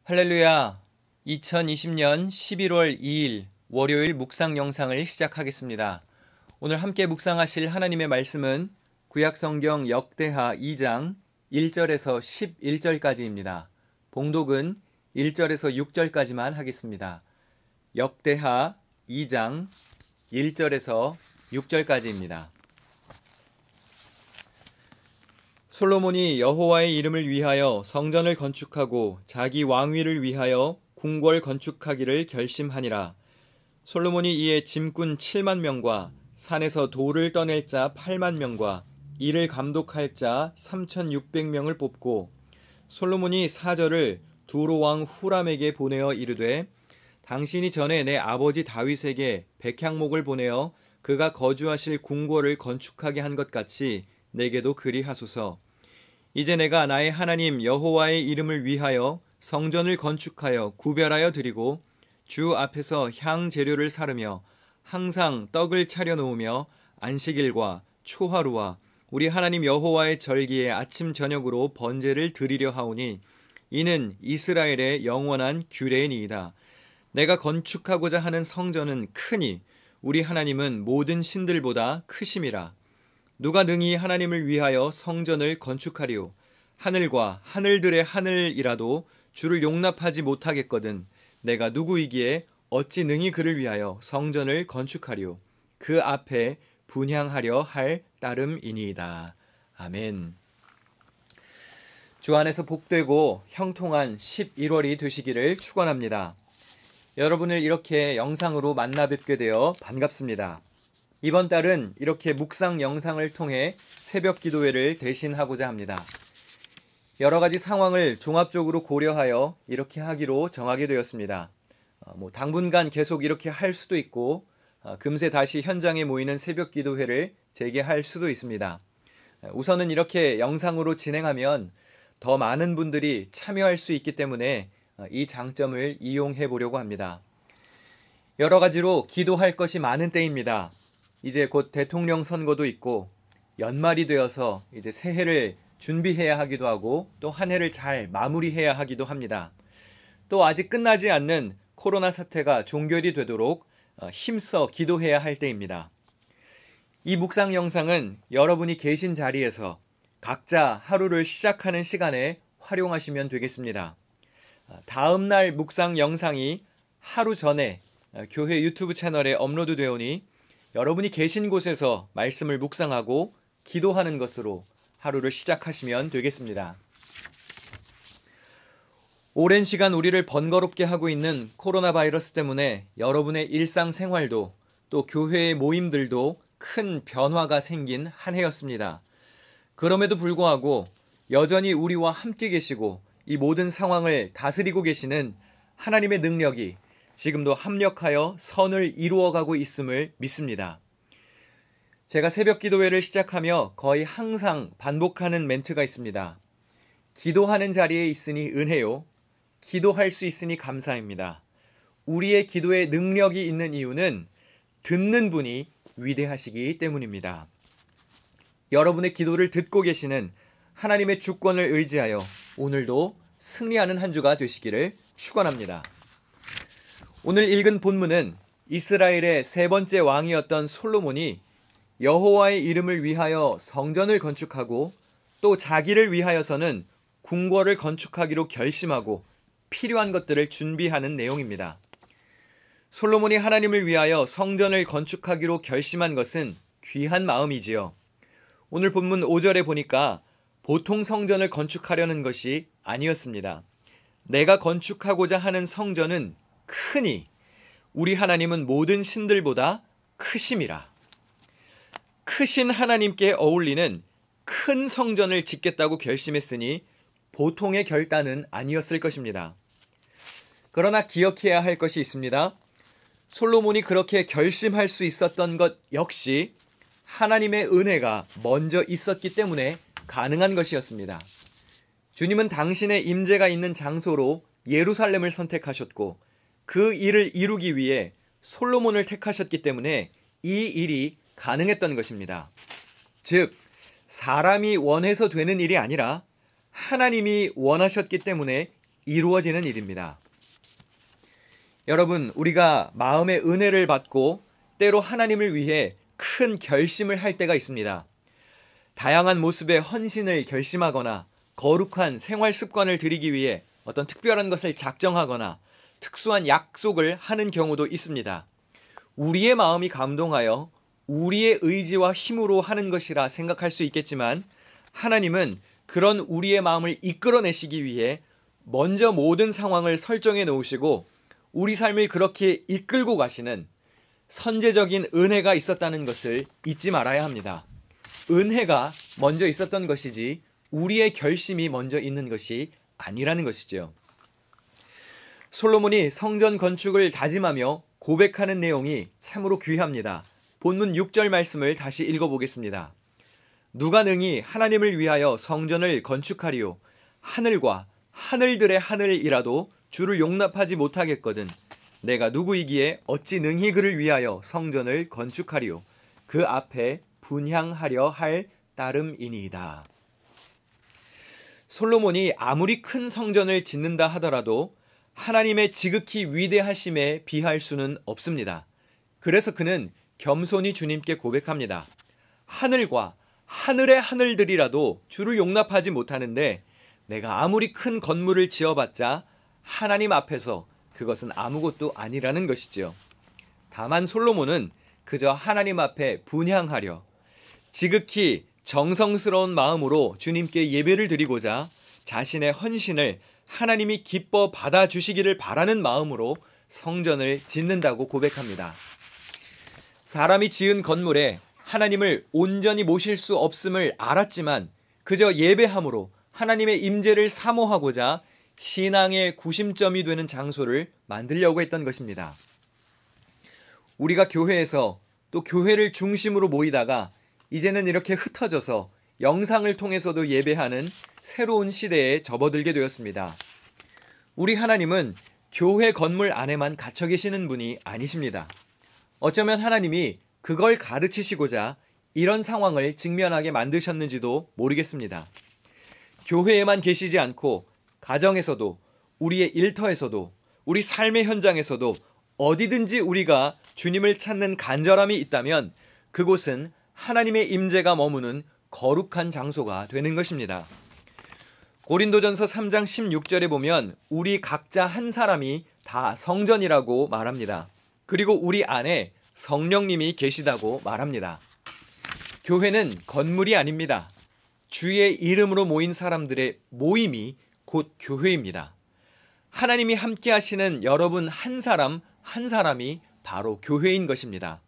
할렐루야. 2020년 11월 2일 월요일 묵상 영상을 시작하겠습니다. 오늘 함께 묵상하실 하나님의 말씀은 구약성경 역대하 2장 1절에서 11절까지입니다. 봉독은 1절에서 6절까지만 하겠습니다. 역대하 2장 1절에서 6절까지입니다. 솔로몬이 여호와의 이름을 위하여 성전을 건축하고 자기 왕위를 위하여 궁궐 건축하기를 결심하니라. 솔로몬이 이에 짐꾼 7만 명과 산에서 돌을 떠낼 자 8만 명과 이를 감독할 자 3,600명을 뽑고 솔로몬이 사절을 두로 왕 후람에게 보내어 이르되 당신이 전에 내 아버지 다윗에게 백향목을 보내어 그가 거주하실 궁궐을 건축하게 한 것 같이 내게도 그리하소서. 이제 내가 나의 하나님 여호와의 이름을 위하여 성전을 건축하여 구별하여 드리고 주 앞에서 향 재료를 사르며 항상 떡을 차려 놓으며 안식일과 초하루와 우리 하나님 여호와의 절기에 아침 저녁으로 번제를 드리려 하오니 이는 이스라엘의 영원한 규례니이다. 내가 건축하고자 하는 성전은 크니 우리 하나님은 모든 신들보다 크심이라. 누가 능히 하나님을 위하여 성전을 건축하리오. 하늘과 하늘들의 하늘이라도 주를 용납하지 못하겠거든 내가 누구이기에 어찌 능히 그를 위하여 성전을 건축하리오. 그 앞에 분향하려 할 따름이니이다. 아멘. 주 안에서 복되고 형통한 11월이 되시기를 축원합니다. 여러분을 이렇게 영상으로 만나 뵙게 되어 반갑습니다. 이번 달은 이렇게 묵상 영상을 통해 새벽 기도회를 대신하고자 합니다. 여러 가지 상황을 종합적으로 고려하여 이렇게 하기로 정하게 되었습니다. 당분간 계속 이렇게 할 수도 있고 금세 다시 현장에 모이는 새벽 기도회를 재개할 수도 있습니다. 우선은 이렇게 영상으로 진행하면 더 많은 분들이 참여할 수 있기 때문에 이 장점을 이용해 보려고 합니다. 여러 가지로 기도할 것이 많은 때입니다. 이제 곧 대통령 선거도 있고 연말이 되어서 이제 새해를 준비해야 하기도 하고 또 한 해를 잘 마무리해야 하기도 합니다. 또 아직 끝나지 않는 코로나 사태가 종결이 되도록 힘써 기도해야 할 때입니다. 이 묵상 영상은 여러분이 계신 자리에서 각자 하루를 시작하는 시간에 활용하시면 되겠습니다. 다음 날 묵상 영상이 하루 전에 교회 유튜브 채널에 업로드 되오니 여러분이 계신 곳에서 말씀을 묵상하고 기도하는 것으로 하루를 시작하시면 되겠습니다. 오랜 시간 우리를 번거롭게 하고 있는 코로나 바이러스 때문에 여러분의 일상생활도 또 교회의 모임들도 큰 변화가 생긴 한 해였습니다. 그럼에도 불구하고 여전히 우리와 함께 계시고 이 모든 상황을 다스리고 계시는 하나님의 능력이 지금도 합력하여 선을 이루어가고 있음을 믿습니다. 제가 새벽 기도회를 시작하며 거의 항상 반복하는 멘트가 있습니다. 기도하는 자리에 있으니 은혜요. 기도할 수 있으니 감사입니다. 우리의 기도에 능력이 있는 이유는 듣는 분이 위대하시기 때문입니다. 여러분의 기도를 듣고 계시는 하나님의 주권을 의지하여 오늘도 승리하는 한 주가 되시기를 축원합니다. 오늘 읽은 본문은 이스라엘의 세 번째 왕이었던 솔로몬이 여호와의 이름을 위하여 성전을 건축하고 또 자기를 위하여서는 궁궐을 건축하기로 결심하고 필요한 것들을 준비하는 내용입니다. 솔로몬이 하나님을 위하여 성전을 건축하기로 결심한 것은 귀한 마음이지요. 오늘 본문 5절에 보니까 보통 성전을 건축하려는 것이 아니었습니다. 내가 건축하고자 하는 성전은 크니 우리 하나님은 모든 신들보다 크심이라. 크신 하나님께 어울리는 큰 성전을 짓겠다고 결심했으니 보통의 결단은 아니었을 것입니다. 그러나 기억해야 할 것이 있습니다. 솔로몬이 그렇게 결심할 수 있었던 것 역시 하나님의 은혜가 먼저 있었기 때문에 가능한 것이었습니다. 주님은 당신의 임재가 있는 장소로 예루살렘을 선택하셨고 그 일을 이루기 위해 솔로몬을 택하셨기 때문에 이 일이 가능했던 것입니다. 즉, 사람이 원해서 되는 일이 아니라 하나님이 원하셨기 때문에 이루어지는 일입니다. 여러분, 우리가 마음의 은혜를 받고 때로 하나님을 위해 큰 결심을 할 때가 있습니다. 다양한 모습의 헌신을 결심하거나 거룩한 생활 습관을 들이기 위해 어떤 특별한 것을 작정하거나 특수한 약속을 하는 경우도 있습니다. 우리의 마음이 감동하여 우리의 의지와 힘으로 하는 것이라 생각할 수 있겠지만 하나님은 그런 우리의 마음을 이끌어내시기 위해 먼저 모든 상황을 설정해 놓으시고 우리 삶을 그렇게 이끌고 가시는 선제적인 은혜가 있었다는 것을 잊지 말아야 합니다. 은혜가 먼저 있었던 것이지 우리의 결심이 먼저 있는 것이 아니라는 것이죠. 솔로몬이 성전 건축을 다짐하며 고백하는 내용이 참으로 귀합니다. 본문 6절 말씀을 다시 읽어보겠습니다. 누가 능히 하나님을 위하여 성전을 건축하리요 하늘과 하늘들의 하늘이라도 주를 용납하지 못하겠거든 내가 누구이기에 어찌 능히 그를 위하여 성전을 건축하리요 그 앞에 분향하려 할 따름이니이다. 솔로몬이 아무리 큰 성전을 짓는다 하더라도 하나님의 지극히 위대하심에 비할 수는 없습니다. 그래서 그는 겸손히 주님께 고백합니다. 하늘과 하늘의 하늘들이라도 주를 용납하지 못하는데 내가 아무리 큰 건물을 지어봤자 하나님 앞에서 그것은 아무것도 아니라는 것이지요. 다만 솔로몬은 그저 하나님 앞에 분향하려 지극히 정성스러운 마음으로 주님께 예배를 드리고자 자신의 헌신을 하나님이 기뻐 받아주시기를 바라는 마음으로 성전을 짓는다고 고백합니다. 사람이 지은 건물에 하나님을 온전히 모실 수 없음을 알았지만 그저 예배함으로 하나님의 임재를 사모하고자 신앙의 구심점이 되는 장소를 만들려고 했던 것입니다. 우리가 교회에서 또 교회를 중심으로 모이다가 이제는 이렇게 흩어져서 영상을 통해서도 예배하는 새로운 시대에 접어들게 되었습니다. 우리 하나님은 교회 건물 안에만 갇혀 계시는 분이 아니십니다. 어쩌면 하나님이 그걸 가르치시고자 이런 상황을 직면하게 만드셨는지도 모르겠습니다. 교회에만 계시지 않고 가정에서도 우리의 일터에서도 우리 삶의 현장에서도 어디든지 우리가 주님을 찾는 간절함이 있다면 그곳은 하나님의 임재가 머무는 거룩한 장소가 되는 것입니다. 고린도전서 3장 16절에 보면 우리 각자 한 사람이 다 성전이라고 말합니다. 그리고 우리 안에 성령님이 계시다고 말합니다. 교회는 건물이 아닙니다. 주의 이름으로 모인 사람들의 모임이 곧 교회입니다. 하나님이 함께 하시는 여러분 한 사람 한 사람이 바로 교회인 것입니다.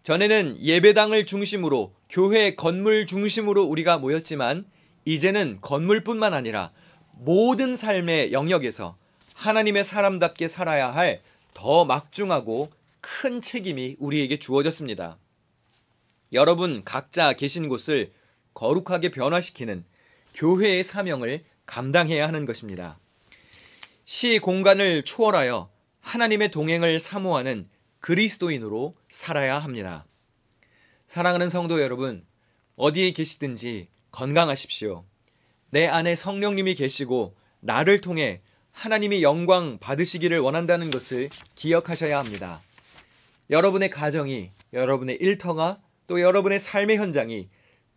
전에는 예배당을 중심으로 교회 건물 중심으로 우리가 모였지만 이제는 건물뿐만 아니라 모든 삶의 영역에서 하나님의 사람답게 살아야 할 더 막중하고 큰 책임이 우리에게 주어졌습니다. 여러분 각자 계신 곳을 거룩하게 변화시키는 교회의 사명을 감당해야 하는 것입니다. 시 공간을 초월하여 하나님의 동행을 사모하는 그리스도인으로 살아야 합니다. 사랑하는 성도 여러분, 어디에 계시든지 건강하십시오. 내 안에 성령님이 계시고 나를 통해 하나님이 영광 받으시기를 원한다는 것을 기억하셔야 합니다. 여러분의 가정이, 여러분의 일터가 또 여러분의 삶의 현장이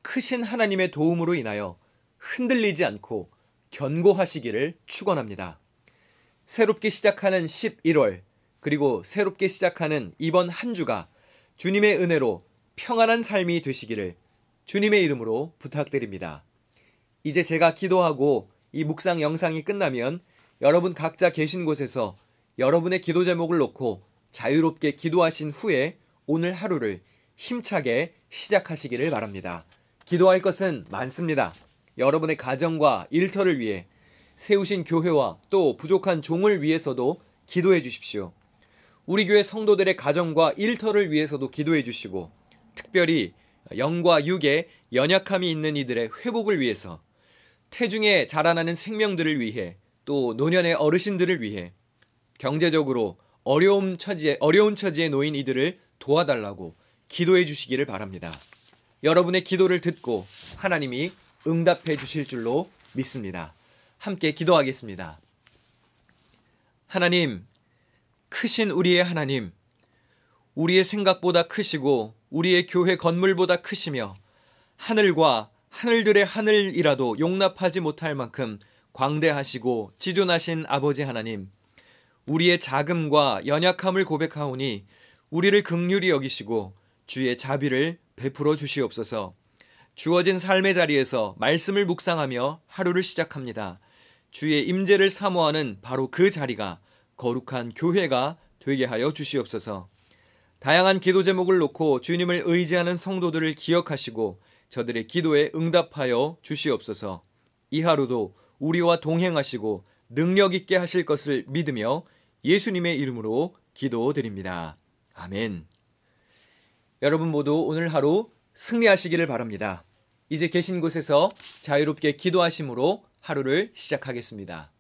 크신 하나님의 도움으로 인하여 흔들리지 않고 견고하시기를 축원합니다. 새롭게 시작하는 11월 그리고 새롭게 시작하는 이번 한 주가 주님의 은혜로 평안한 삶이 되시기를 주님의 이름으로 부탁드립니다. 이제 제가 기도하고 이 묵상 영상이 끝나면 여러분 각자 계신 곳에서 여러분의 기도 제목을 놓고 자유롭게 기도하신 후에 오늘 하루를 힘차게 시작하시기를 바랍니다. 기도할 것은 많습니다. 여러분의 가정과 일터를 위해 세우신 교회와 또 부족한 종을 위해서도 기도해 주십시오. 우리 교회 성도들의 가정과 일터를 위해서도 기도해 주시고 특별히 영과 육에 연약함이 있는 이들의 회복을 위해서 태중에 자라나는 생명들을 위해 또 노년의 어르신들을 위해 경제적으로 어려운 처지에 놓인 이들을 도와달라고 기도해 주시기를 바랍니다. 여러분의 기도를 듣고 하나님이 응답해 주실 줄로 믿습니다. 함께 기도하겠습니다. 하나님, 크신 우리의 하나님, 우리의 생각보다 크시고 우리의 교회 건물보다 크시며 하늘과 하늘들의 하늘이라도 용납하지 못할 만큼 광대하시고 지존하신 아버지 하나님, 우리의 자금과 연약함을 고백하오니 우리를 긍휼히 여기시고 주의 자비를 베풀어 주시옵소서. 주어진 삶의 자리에서 말씀을 묵상하며 하루를 시작합니다. 주의 임재를 사모하는 바로 그 자리가 거룩한 교회가 되게 하여 주시옵소서. 다양한 기도 제목을 놓고 주님을 의지하는 성도들을 기억하시고 저들의 기도에 응답하여 주시옵소서. 이 하루도 우리와 동행하시고 능력 있게 하실 것을 믿으며 예수님의 이름으로 기도드립니다. 아멘. 여러분 모두 오늘 하루 승리하시기를 바랍니다. 이제 계신 곳에서 자유롭게 기도하심으로 하루를 시작하겠습니다.